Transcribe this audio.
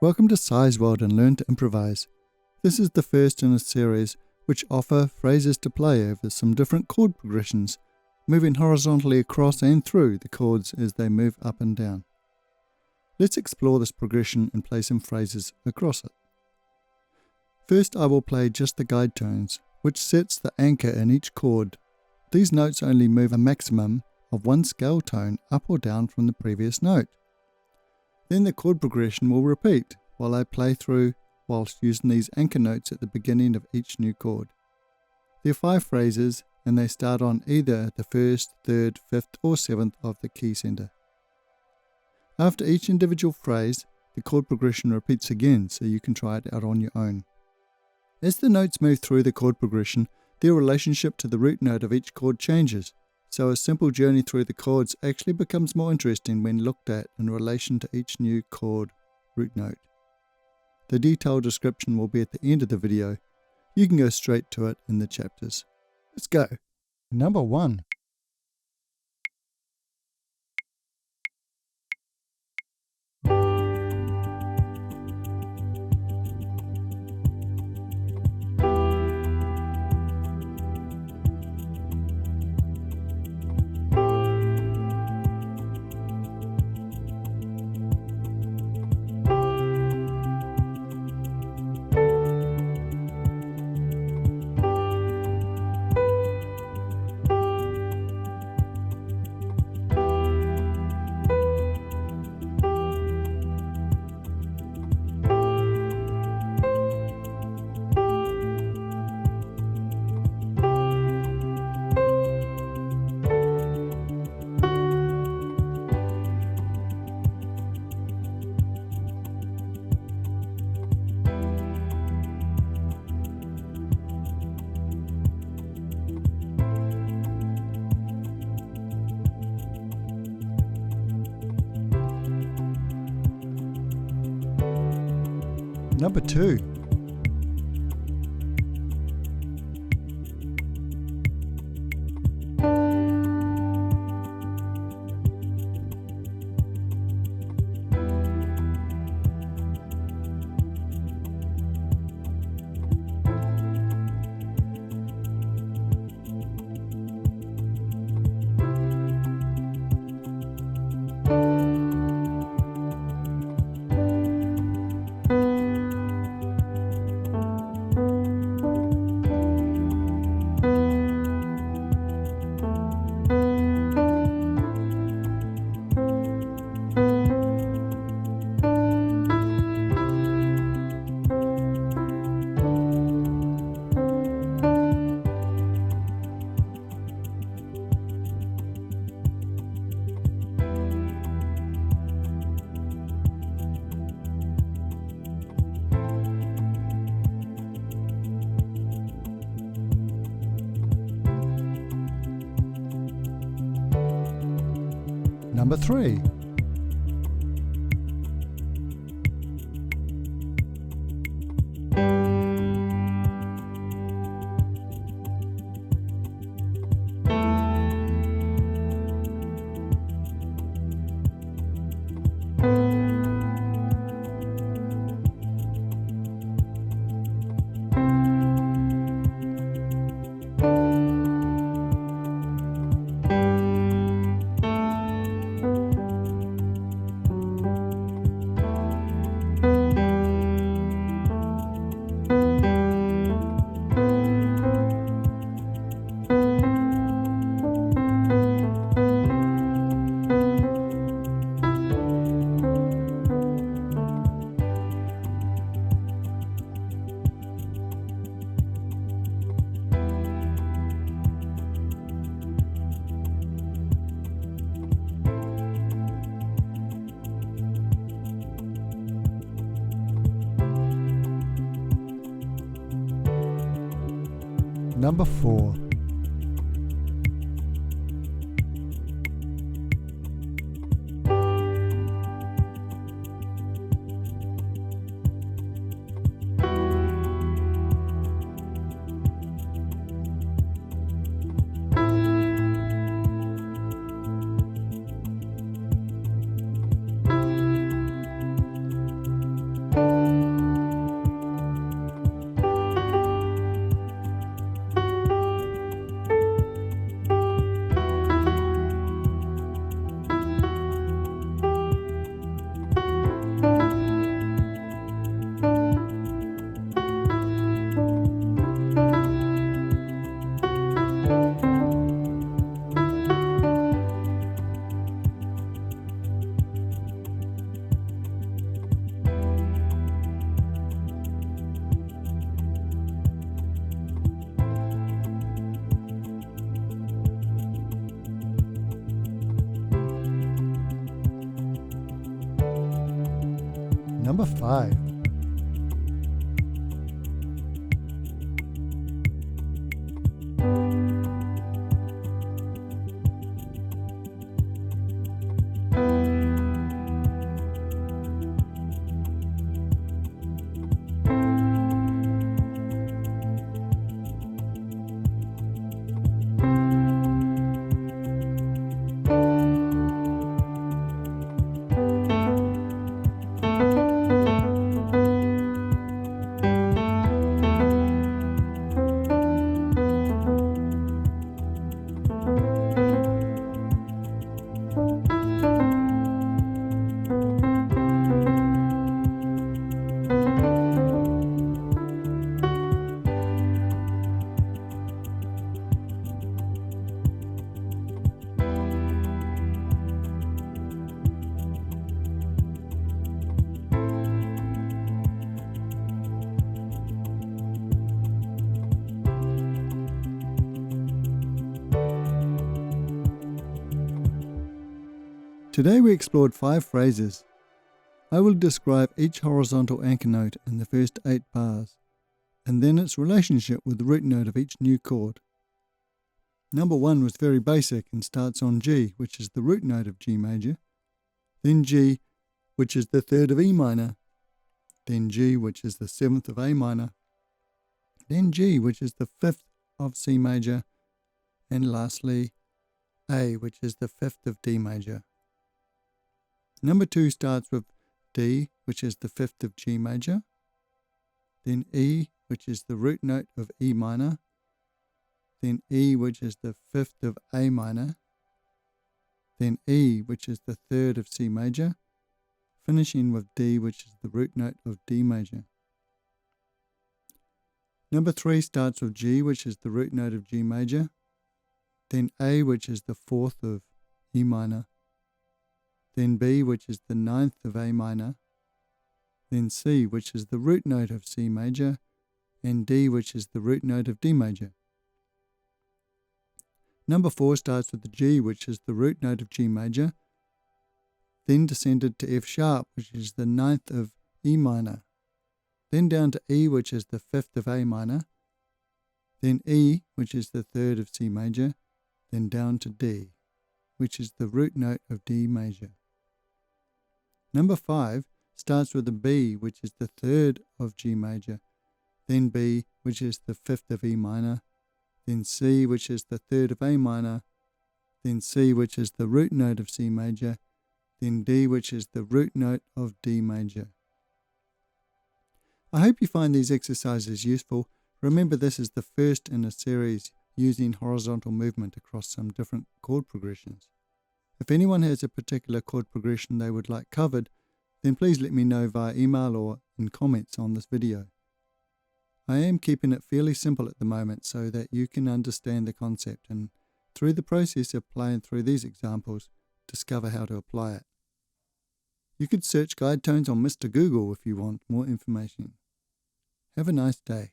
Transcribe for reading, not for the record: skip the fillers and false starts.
Welcome to Size World and Learn to Improvise. This is the first in a series which offer phrases to play over some different chord progressions, moving horizontally across and through the chords as they move up and down. Let's explore this progression and play some phrases across it. First, I will play just the guide tones, which sets the anchor in each chord. These notes only move a maximum of one scale tone up or down from the previous note. Then the chord progression will repeat while I play through whilst using these anchor notes at the beginning of each new chord. There are 5 phrases and they start on either the 1st, 3rd, 5th or 7th of the key center. After each individual phrase, the chord progression repeats again so you can try it out on your own. As the notes move through the chord progression, their relationship to the root note of each chord changes, so a simple journey through the chords actually becomes more interesting when looked at in relation to each new chord root note. The detailed description will be at the end of the video. You can go straight to it in the chapters. Let's go. Number 1. Number 2. Number 3. Number 4. Number 5. Today we explored 5 phrases. I will describe each horizontal anchor note in the first 8 bars, and then its relationship with the root note of each new chord. Number 1 was very basic and starts on G, which is the root note of G major, then G, which is the 3rd of E minor, then G, which is the 7th of A minor, then G, which is the 5th of C major, and lastly A, which is the 5th of D major. Number 2 starts with D, which is the 5th of G major, then E, which is the root note of E minor, then E, which is the 5th of A minor, then E, which is the 3rd of C major, finishing with D, which is the root note of D major. Number 3 starts with G, which is the root note of G major, then A, which is the 4th of E minor, then B, which is the 9th of A minor, then C, which is the root note of C major, and D, which is the root note of D major. Number 4 starts with the G, which is the root note of G major, then descended to F sharp, which is the 9th of E minor, then down to E, which is the 5th of A minor, then E, which is the 3rd of C major, then down to D, which is the root note of D major. Number 5 starts with a B, which is the 3rd of G major, then B, which is the 5th of E minor, then C, which is the 3rd of A minor, then C, which is the root note of C major, then D, which is the root note of D major. I hope you find these exercises useful. Remember, this is the first in a series using horizontal movement across some different chord progressions. If anyone has a particular chord progression they would like covered, then please let me know via email or in comments on this video. I am keeping it fairly simple at the moment so that you can understand the concept and, through the process of playing through these examples, discover how to apply it. You could search guide tones on Mr. Google if you want more information. Have a nice day.